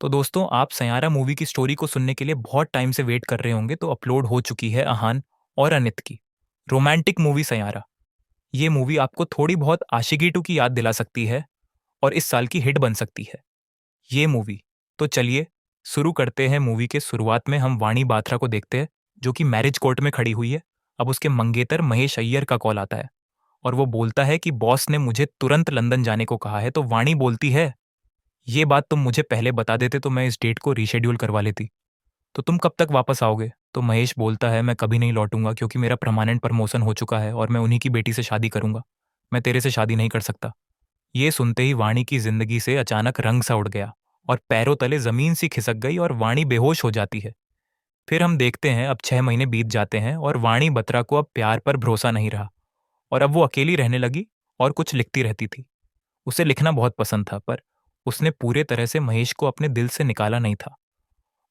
तो दोस्तों, आप सयारा मूवी की स्टोरी को सुनने के लिए बहुत टाइम से वेट कर रहे होंगे। तो अपलोड हो चुकी है अहान और अनित की रोमांटिक मूवी सयारा। ये मूवी आपको थोड़ी बहुत आशिकी टू की याद दिला सकती है और इस साल की हिट बन सकती है ये मूवी। तो चलिए शुरू करते हैं। मूवी के शुरुआत में हम वाणी बाथरा को देखते हैं, जो कि मैरिज कोर्ट में खड़ी हुई है। अब उसके मंगेतर महेश अय्यर का कॉल आता है और वो बोलता है कि बॉस ने मुझे तुरंत लंदन जाने को कहा है। तो वाणी बोलती है, ये बात तुम मुझे पहले बता देते तो मैं इस डेट को रीशेड्यूल करवा लेती। तो तुम कब तक वापस आओगे? तो महेश बोलता है, मैं कभी नहीं लौटूंगा, क्योंकि मेरा परमानेंट प्रमोशन हो चुका है और मैं उन्हीं की बेटी से शादी करूंगा। मैं तेरे से शादी नहीं कर सकता। ये सुनते ही वाणी की जिंदगी से अचानक रंग सा उड़ गया और पैरों तले जमीन सी खिसक गई और वाणी बेहोश हो जाती है। फिर हम देखते हैं, अब 6 महीने बीत जाते हैं और वाणी बत्रा को अब प्यार पर भरोसा नहीं रहा और अब वो अकेली रहने लगी और कुछ लिखती रहती थी। उसे लिखना बहुत पसंद था, पर उसने पूरे तरह से महेश को अपने दिल से निकाला नहीं था।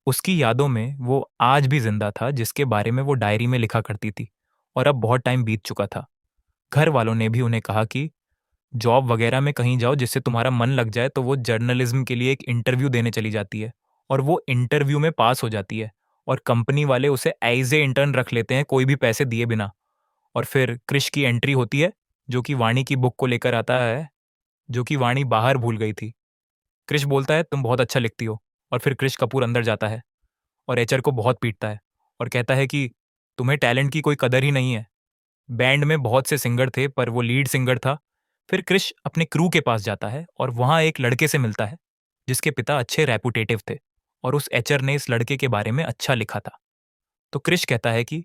उसकी यादों में वो आज भी जिंदा था, जिसके बारे में वो डायरी में लिखा करती थी। और अब बहुत टाइम बीत चुका था। घर वालों ने भी उन्हें कहा कि जॉब वगैरह में कहीं जाओ जिससे तुम्हारा मन लग जाए। तो वो जर्नलिज्म के लिए एक इंटरव्यू देने चली जाती है और वो इंटरव्यू में पास हो जाती है और कंपनी वाले उसे एज ए इंटर्न रख लेते हैं, कोई भी पैसे दिए बिना। और फिर क्रिश की एंट्री होती है, जो कि वाणी की बुक को लेकर आता है, जो कि वाणी बाहर भूल गई थी। क्रिश बोलता है, तुम बहुत अच्छा लिखती हो। और फिर क्रिश कपूर अंदर जाता है और एचर को बहुत पीटता है और कहता है कि तुम्हें टैलेंट की कोई कदर ही नहीं है। बैंड में बहुत से सिंगर थे, पर वो लीड सिंगर था। फिर क्रिश अपने क्रू के पास जाता है और वहां एक लड़के से मिलता है, जिसके पिता अच्छे रेपुटेटिव थे और उस एचर ने इस लड़के के बारे में अच्छा लिखा था। तो क्रिश कहता है कि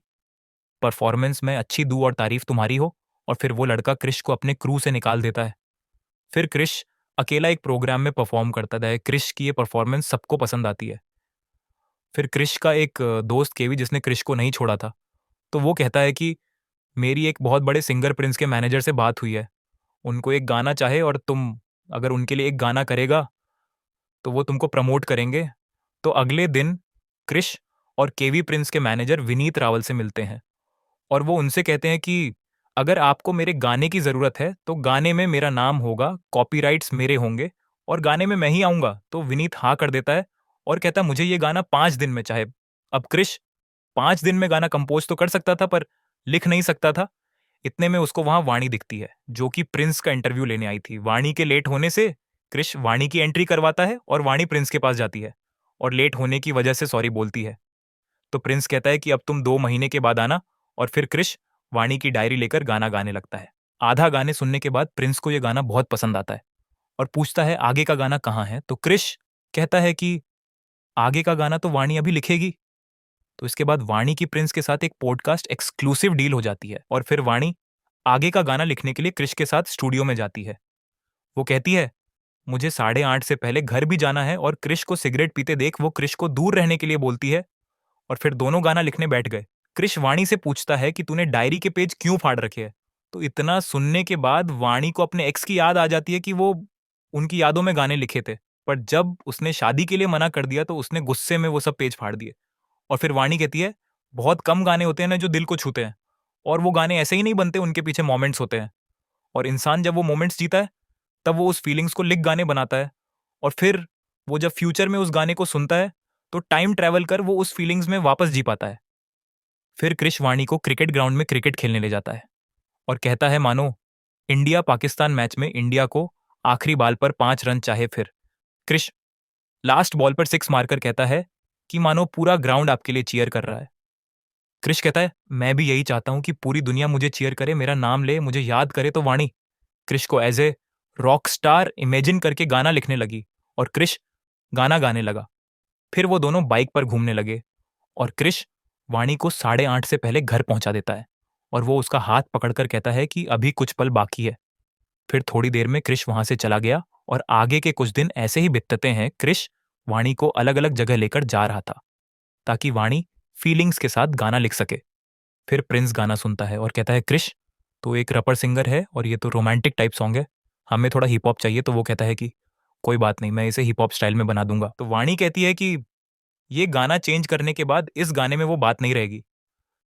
परफॉर्मेंस में अच्छी दू और तारीफ तुम्हारी हो। और फिर वो लड़का क्रिश को अपने क्रू से निकाल देता है। फिर क्रिश अकेला एक प्रोग्राम में परफॉर्म करता है। क्रिश की ये परफॉर्मेंस सबको पसंद आती है। फिर क्रिश का एक दोस्त केवी, जिसने क्रिश को नहीं छोड़ा था, तो वो कहता है कि मेरी एक बहुत बड़े सिंगर प्रिंस के मैनेजर से बात हुई है। उनको एक गाना चाहे और तुम अगर उनके लिए एक गाना करेगा तो वो तुमको प्रमोट करेंगे। तो अगले दिन क्रिश और केवी प्रिंस के मैनेजर विनीत रावल से मिलते हैं और वो उनसे कहते हैं कि अगर आपको मेरे गाने की ज़रूरत है तो गाने में मेरा नाम होगा, कॉपीराइट्स मेरे होंगे और गाने में मैं ही आऊँगा। तो विनीत हाँ कर देता है और कहता है, मुझे ये गाना 5 दिन में चाहे। अब क्रिश 5 दिन में गाना कंपोज तो कर सकता था, पर लिख नहीं सकता था। इतने में उसको वहां वाणी दिखती है, जो कि प्रिंस का इंटरव्यू लेने आई थी। वाणी के लेट होने से क्रिश वाणी की एंट्री करवाता है और वाणी प्रिंस के पास जाती है और लेट होने की वजह से सॉरी बोलती है। तो प्रिंस कहता है कि अब तुम 2 महीने के बाद आना। और फिर क्रिश वाणी की डायरी लेकर गाना गाने लगता है। आधा गाने सुनने के बाद प्रिंस को यह गाना बहुत पसंद आता है और पूछता है, आगे का गाना कहाँ है? तो क्रिश कहता है कि आगे का गाना तो वाणी अभी लिखेगी। तो इसके बाद वाणी की प्रिंस के साथ एक पॉडकास्ट एक्सक्लूसिव डील हो जाती है और फिर वाणी आगे का गाना लिखने के लिए क्रिश के साथ स्टूडियो में जाती है। वो कहती है, मुझे 8:30 से पहले घर भी जाना है। और क्रिश को सिगरेट पीते देख वो क्रिश को दूर रहने के लिए बोलती है और फिर दोनों गाना लिखने बैठ गए। क्रिश वाणी से पूछता है कि तूने डायरी के पेज क्यों फाड़ रखे हैं? तो इतना सुनने के बाद वाणी को अपने एक्स की याद आ जाती है कि वो उनकी यादों में गाने लिखे थे, पर जब उसने शादी के लिए मना कर दिया तो उसने गुस्से में वो सब पेज फाड़ दिए। और फिर वाणी कहती है, बहुत कम गाने होते हैं ना जो दिल को छूते हैं, और वो गाने ऐसे ही नहीं बनते, उनके पीछे मोमेंट्स होते हैं। और इंसान जब वो मोमेंट्स जीता है तब वो उस फीलिंग्स को लिख गाने बनाता है। और फिर वो जब फ्यूचर में उस गाने को सुनता है तो टाइम ट्रैवल कर वो उस फीलिंग्स में वापस जी पाता है। फिर क्रिश वाणी को क्रिकेट ग्राउंड में क्रिकेट खेलने ले जाता है और कहता है, मानो इंडिया पाकिस्तान मैच में इंडिया को आखिरी बॉल पर 5 रन चाहे। फिर क्रिश लास्ट बॉल पर 6 मारकर कहता है कि मानो पूरा ग्राउंड आपके लिए चीयर कर रहा है। क्रिश कहता है, मैं भी यही चाहता हूं कि पूरी दुनिया मुझे चीयर करे, मेरा नाम ले, मुझे याद करे। तो वाणी क्रिश को as a rock star imagine करके गाना लिखने लगी और क्रिश गाना गाने लगा। फिर वो दोनों बाइक पर घूमने लगे और क्रिश वाणी को 8:30 से पहले घर पहुंचा देता है और वो उसका हाथ पकड़कर कहता है कि अभी कुछ पल बाकी है। फिर थोड़ी देर में क्रिश वहां से चला गया और आगे के कुछ दिन ऐसे ही बीतते हैं। क्रिश वाणी को अलग अलग जगह लेकर जा रहा था ताकि वाणी फीलिंग्स के साथ गाना लिख सके। फिर प्रिंस गाना सुनता है और कहता है, क्रिश तो एक रैपर सिंगर है और ये तो रोमांटिक टाइप सॉन्ग है, हमें थोड़ा हिप हॉप चाहिए। तो वो कहता है कि कोई बात नहीं, मैं इसे हिप हॉप स्टाइल में बना दूंगा। तो वाणी कहती है कि ये गाना चेंज करने के बाद इस गाने में वो बात नहीं रहेगी।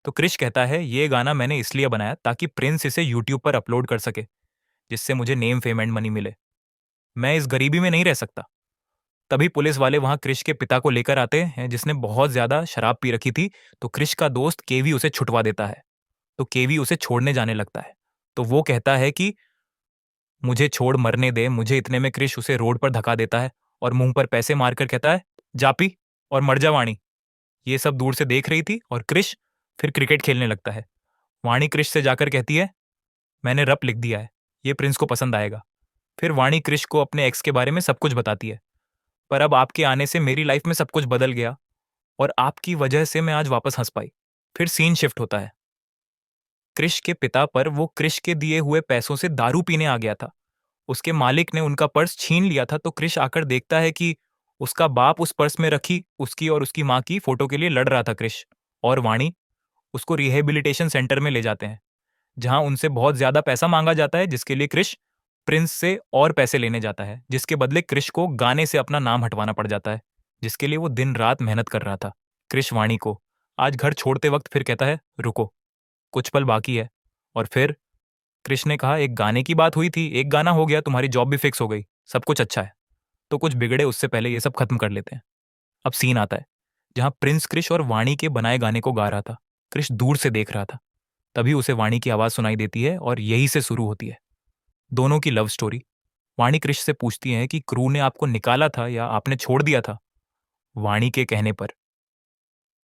तो क्रिश कहता है, ये गाना मैंने इसलिए बनाया ताकि प्रिंस इसे यूट्यूब पर अपलोड कर सके, जिससे मुझे नेम फेम एंड मनी मिले। मैं इस गरीबी में नहीं रह सकता। तभी पुलिस वाले वहां क्रिश के पिता को लेकर आते हैं, जिसने बहुत ज्यादा शराब पी रखी थी। तो क्रिश का दोस्त केवी उसे छुटवा देता है। तो केवी उसे छोड़ने जाने लगता है। तो वो कहता है कि मुझे छोड़ मरने दे। मुझे इतने में क्रिश उसे रोड पर धक्का देता है और मुंह पर पैसे मारकर कहता है, जा पी और मर जा वाणी। ये सब दूर से देख रही थी और क्रिश फिर क्रिकेट खेलने लगता है। वाणी क्रिश से जाकर कहती है, मैंने रप लिख दिया है, ये प्रिंस को पसंद आएगा। फिर वाणी क्रिश को अपने एक्स के बारे में सब कुछ बताती है। पर अब आपके आने से मेरी लाइफ में सब कुछ बदल गया और आपकी वजह से मैं आज वापस हंस पाई। फिर सीन शिफ्ट होता है। क्रिश के पिता पर वो क्रिश के दिए हुए पैसों से दारू पीने आ गया था। उसके मालिक ने उनका पर्स छीन लिया था। तो क्रिश आकर देखता है कि उसका बाप उस पर्स में रखी उसकी और उसकी माँ की फोटो के लिए लड़ रहा था। क्रिश और वाणी उसको रिहेबिलिटेशन सेंटर में ले जाते हैं, जहां उनसे बहुत ज्यादा पैसा मांगा जाता है, जिसके लिए क्रिश प्रिंस से और पैसे लेने जाता है, जिसके बदले क्रिश को गाने से अपना नाम हटवाना पड़ जाता है, जिसके लिए वो दिन रात मेहनत कर रहा था। क्रिश वाणी को आज घर छोड़ते वक्त फिर कहता है, रुको, कुछ पल बाकी है। और फिर क्रिश ने कहा, एक गाने की बात हुई थी, एक गाना हो गया, तुम्हारी जॉब भी फिक्स हो गई, सब कुछ अच्छा है। तो कुछ बिगड़े उससे पहले ये सब खत्म कर लेते हैं। अब सीन आता है जहां प्रिंस क्रिश और वाणी के बनाए गाने को गा रहा था। क्रिश दूर से देख रहा था। तभी उसे वाणी की आवाज सुनाई देती है और यही से शुरू होती है दोनों की लव स्टोरी। वाणी क्रिश से पूछती है कि क्रू ने आपको निकाला था या आपने छोड़ दिया था। वाणी के कहने पर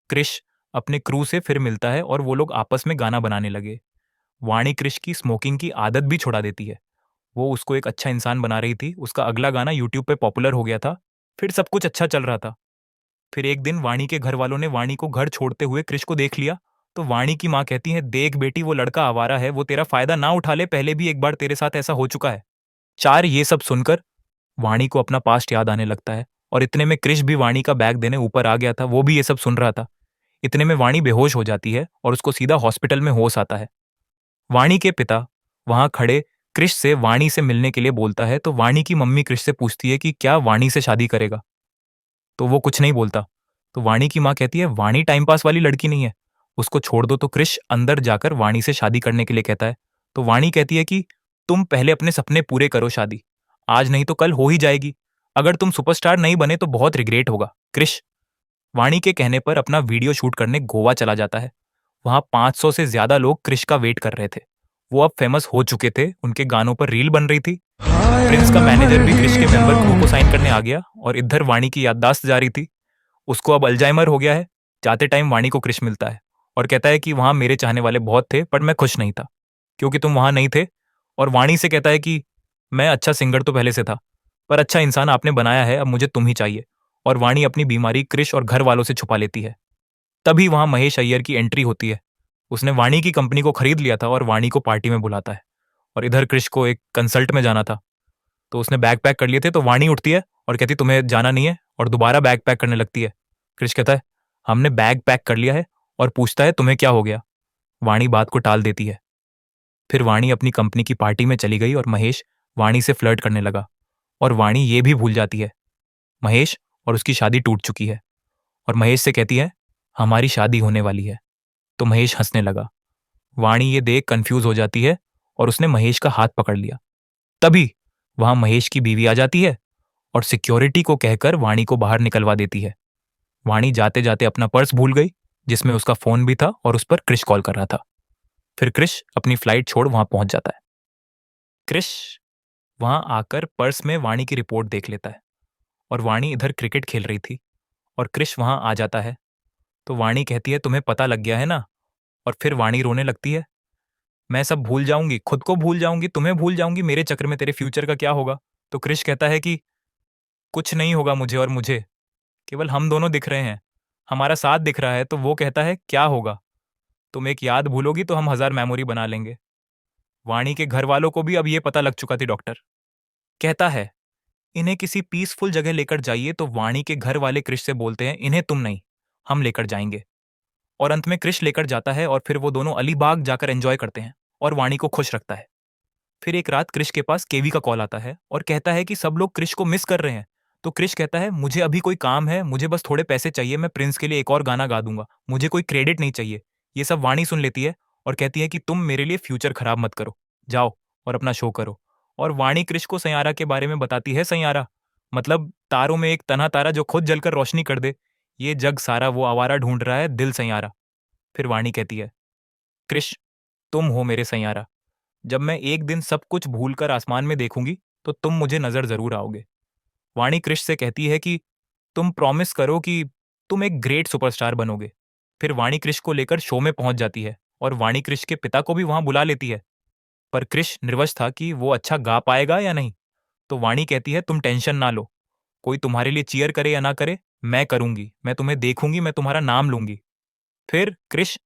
क्रिश अपने क्रू से फिर मिलता है और वो लोग आपस में गाना बनाने लगे। वाणी क्रिश की स्मोकिंग की आदत भी छुड़ा देती है। वो उसको एक अच्छा इंसान बना रही थी। उसका अगला गाना यूट्यूब पे पॉपुलर हो गया था। फिर सब कुछ अच्छा चल रहा था। फिर एक दिन वाणी के घर वालों ने वाणी को घर छोड़ते हुए क्रिश को देख लिया। तो वाणी की माँ कहती है, देख बेटी, वो लड़का आवारा है, वो तेरा फायदा ना उठा ले, पहले भी एक बार तेरे साथ ऐसा हो चुका है। चार ये सब सुनकर वाणी को अपना पास्ट याद आने लगता है और इतने में क्रिश भी वाणी का बैग देने ऊपर आ गया था। वो भी ये सब सुन रहा था। इतने में वाणी बेहोश हो जाती है और उसको सीधा हॉस्पिटल में होश आता है। वाणी के पिता वहां खड़े क्रिश से वाणी से मिलने के लिए बोलता है। तो वाणी की मम्मी क्रिश से पूछती है कि क्या वाणी से शादी करेगा। तो वो कुछ नहीं बोलता। तो वाणी की माँ कहती है, वाणी टाइम पास वाली लड़की नहीं है, उसको छोड़ दो। तो क्रिश अंदर जाकर वाणी से शादी करने के लिए कहता है। तो वाणी कहती है कि तुम पहले अपने सपने पूरे करो, शादी आज नहीं तो कल हो ही जाएगी। अगर तुम सुपरस्टार नहीं बने तो बहुत रिग्रेट होगा। क्रिश वाणी के कहने पर अपना वीडियो शूट करने गोवा चला जाता है। वहां 500 से ज्यादा लोग क्रिश का वेट कर रहे थे। वो अब फेमस हो चुके थे, उनके गानों पर रील बन रही थी। प्रिंस का मैनेजर भी क्रिश के मेंबर क्रू को साइन करने आ गया और इधर वाणी की याददाश्त जारी थी। उसको अब अल्जाइमर हो गया है। जाते टाइम वाणी को क्रिश मिलता है और कहता है कि वहां मेरे चाहने वाले बहुत थे, पर मैं खुश नहीं था क्योंकि तुम वहां नहीं थे। और वाणी से कहता है कि मैं अच्छा सिंगर तो पहले से था, पर अच्छा इंसान आपने बनाया है, अब मुझे तुम ही चाहिए। और वाणी अपनी बीमारी क्रिश और घर वालों से छुपा लेती है। तभी वहां महेश अय्यर की एंट्री होती है। उसने वाणी की कंपनी को खरीद लिया था और वाणी को पार्टी में बुलाता है। और इधर क्रिश को एक कंसल्ट में जाना था, तो उसने बैग पैक कर लिए थे। तो वाणी उठती है और कहती, तुम्हें जाना नहीं है, और दोबारा बैग पैक करने लगती है। क्रिश कहता है, हमने बैग पैक कर लिया है, और पूछता है, तुम्हें क्या हो गया। वाणी बात को टाल देती है। फिर वाणी अपनी कंपनी की पार्टी में चली गई और महेश वाणी से फ्लर्ट करने लगा। और वाणी ये भी भूल जाती है महेश और उसकी शादी टूट चुकी है। और महेश से कहती है, हमारी शादी होने वाली है। तो महेश हंसने लगा। वाणी ये देख कंफ्यूज हो जाती है और उसने महेश का हाथ पकड़ लिया। तभी वहां महेश की बीवी आ जाती है और सिक्योरिटी को कहकर वाणी को बाहर निकलवा देती है। वाणी जाते जाते अपना पर्स भूल गई, जिसमें उसका फोन भी था, और उस पर क्रिश कॉल कर रहा था। फिर क्रिश अपनी फ्लाइट छोड़ वहां पहुंच जाता है। क्रिश वहां आकर पर्स में वाणी की रिपोर्ट देख लेता है और वाणी इधर क्रिकेट खेल रही थी और क्रिश वहां आ जाता है। तो वाणी कहती है, तुम्हें पता लग गया है ना। और फिर वाणी रोने लगती है, मैं सब भूल जाऊंगी, खुद को भूल जाऊंगी, तुम्हें भूल जाऊंगी, मेरे चक्कर में तेरे फ्यूचर का क्या होगा। तो क्रिश कहता है कि कुछ नहीं होगा मुझे, और मुझे केवल हम दोनों दिख रहे हैं, हमारा साथ दिख रहा है। तो वो कहता है, क्या होगा, तुम एक याद भूलोगी तो हम 1000 मेमोरी बना लेंगे। वाणी के घर वालों को भी अब ये पता लग चुका थी। डॉक्टर कहता है, इन्हें किसी पीसफुल जगह लेकर जाइए। तो वाणी के घर वाले क्रिश से बोलते हैं, इन्हें तुम नहीं, हम लेकर जाएंगे। और अंत में क्रिश लेकर जाता है और फिर वो दोनों अलीबाग जाकर एंजॉय करते हैं और वाणी को खुश रखता है। फिर एक रात क्रिश के पास केवी का कॉल आता है और कहता है कि सब लोग क्रिश को मिस कर रहे हैं। तो क्रिश कहता है, मुझे अभी कोई काम है, मुझे बस थोड़े पैसे चाहिए, मैं प्रिंस के लिए एक और गाना गा दूंगा, मुझे कोई क्रेडिट नहीं चाहिए। ये सब वाणी सुन लेती है और कहती है कि तुम मेरे लिए फ्यूचर खराब मत करो, जाओ और अपना शो करो। और वाणी क्रिश को सैयारा के बारे में बताती है। सैयारा मतलब तारों में एक तना तारा जो खुद जलकर रोशनी कर दे। ये जग सारा वो आवारा ढूंढ रहा है दिल सैयारा। फिर वाणी कहती है, कृष, तुम हो मेरे सैयारा। जब मैं एक दिन सब कुछ भूलकर आसमान में देखूंगी तो तुम मुझे नजर जरूर आओगे। वाणी कृष से कहती है कि तुम प्रॉमिस करो कि तुम एक ग्रेट सुपरस्टार बनोगे। फिर वाणी कृष को लेकर शो में पहुंच जाती है और वाणी कृष के पिता को भी वहां बुला लेती है। पर कृष निर्वश था कि वो अच्छा गा पाएगा या नहीं। तो वाणी कहती है, तुम टेंशन ना लो, कोई तुम्हारे लिए चीयर करे या ना करे, मैं करूंगी, मैं तुम्हें देखूंगी, मैं तुम्हारा नाम लूंगी। फिर कृष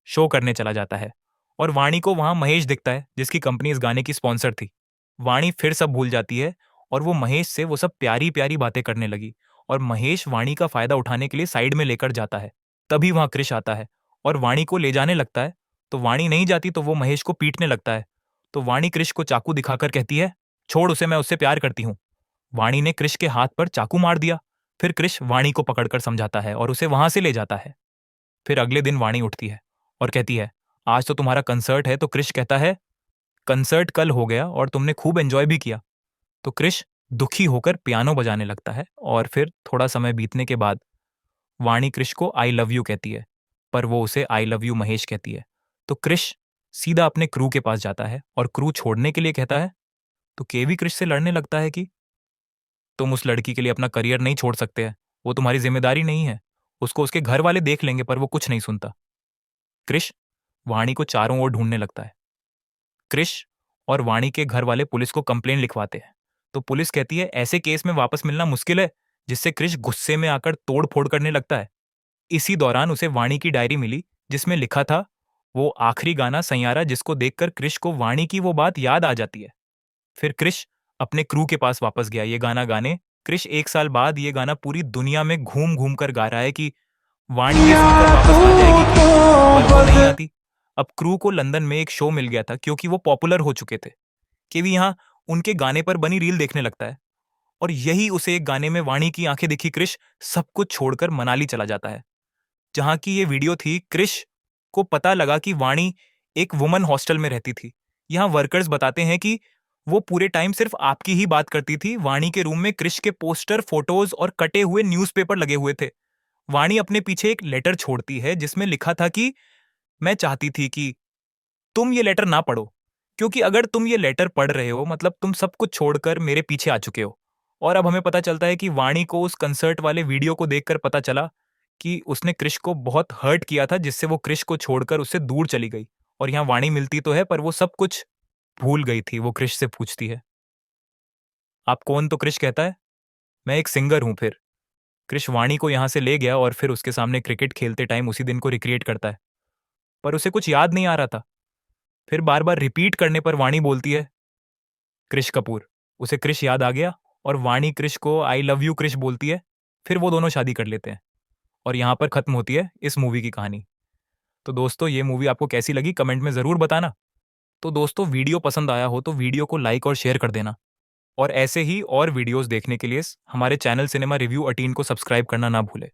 शो करने चला जाता है और वाणी को वहां महेश दिखता है जिसकी कंपनी इस गाने की स्पॉन्सर थी। वाणी फिर सब भूल जाती है और वो महेश से वो सब प्यारी प्यारी बातें करने लगी और महेश वाणी का फायदा उठाने के लिए साइड में लेकर जाता है। तभी वहां कृष आता है और वाणी को ले जाने लगता है। तो वाणी नहीं जाती तो वो महेश को पीटने लगता है। तो वाणी कृष को चाकू दिखाकर कहती है, छोड़ उसे, मैं उससे प्यार करती हूँ। वाणी ने कृष के हाथ पर चाकू मार दिया। फिर कृष वाणी को पकड़कर समझाता है और उसे वहां से ले जाता है। फिर अगले दिन वाणी उठती है और कहती है, आज तो तुम्हारा कंसर्ट है। तो कृष कहता है, कंसर्ट कल हो गया और तुमने खूब एंजॉय भी किया। तो कृष दुखी होकर पियानो बजाने लगता है और फिर थोड़ा समय बीतने के बाद वाणी कृष को आई लव यू कहती है, पर वो उसे आई लव यू महेश कहती है। तो कृष सीधा अपने क्रू के पास जाता है और क्रू छोड़ने के लिए कहता है। तो केवी कृष से लड़ने लगता है कि तुम उस लड़की के लिए अपना करियर नहीं छोड़ सकते हैं, वो तुम्हारी जिम्मेदारी नहीं है, उसको उसके घर वाले देख लेंगे। पर वो कुछ नहीं सुनता। कृष वाणी को चारों ओर ढूंढने लगता है। कृष और वाणी के घर वाले पुलिस को कंप्लेन लिखवाते हैं। तो पुलिस कहती है, ऐसे केस में वापस मिलना मुश्किल है, जिससे कृष गुस्से में आकर तोड़ फोड़ करने लगता है। इसी दौरान उसे वाणी की डायरी मिली जिसमें लिखा था वो आखिरी गाना सैयारा, जिसको देखकर कृष को वाणी की वो बात याद आ जाती है। फिर कृष अपने क्रू के पास वापस गया ये गाना गाने। कृष 1 साल बाद ये गाना पूरी दुनिया में घूम घूम कर गा रहा है कि वाणी ये सुनकर वापस आ जाएगी कि, पर वो नहीं आती। अब क्रू को लंदन में एक शो मिल गया था क्योंकि वो पॉपुलर हो चुके थे। केवी यहाँ उनके गाने पर बनी रील देखने लगता है और यही उसे एक गाने में वाणी की आंखें दिखी कृष सब कुछ छोड़कर मनाली चला जाता है, जहां की ये वीडियो थी। कृष को पता लगा कि वाणी एक वुमन हॉस्टल में रहती थी। यहाँ वर्कर्स बताते हैं कि वो पूरे टाइम सिर्फ आपकी ही बात करती थी। वाणी के रूम में कृष के पोस्टर, फोटोज और कटे हुए न्यूज़पेपर लगे हुए थे। वाणी अपने पीछे एक लेटर छोड़ती है जिसमें लिखा था कि मैं चाहती थी कि तुम ये लेटर ना पढ़ो, क्योंकि अगर तुम ये लेटर पढ़ रहे हो मतलब तुम सब कुछ छोड़कर मेरे पीछे आ चुके हो। और अब हमें पता चलता है कि वाणी को उस कंसर्ट वाले वीडियो को देखकर पता चला कि उसने कृष को बहुत हर्ट किया था, जिससे वो कृष को छोड़कर उससे दूर चली गई। और यहाँ वाणी मिलती तो है पर वो सब कुछ भूल गई थी। वो कृष से पूछती है, आप कौन? तो कृष कहता है, मैं एक सिंगर हूं। फिर कृष वाणी को यहां से ले गया और फिर उसके सामने क्रिकेट खेलते टाइम उसी दिन को रिक्रिएट करता है, पर उसे कुछ याद नहीं आ रहा था। फिर बार बार रिपीट करने पर वाणी बोलती है, कृष कपूर। उसे कृष याद आ गया और वाणी कृष को आई लव यू कृष बोलती है। फिर वो दोनों शादी कर लेते हैं और यहां पर खत्म होती है इस मूवी की कहानी। तो दोस्तों, ये मूवी आपको कैसी लगी कमेंट में जरूर बताना। तो दोस्तों, वीडियो पसंद आया हो तो वीडियो को लाइक और शेयर कर देना और ऐसे ही और वीडियोस देखने के लिए हमारे चैनल सिनेमा रिव्यू 18 को सब्सक्राइब करना ना भूलें।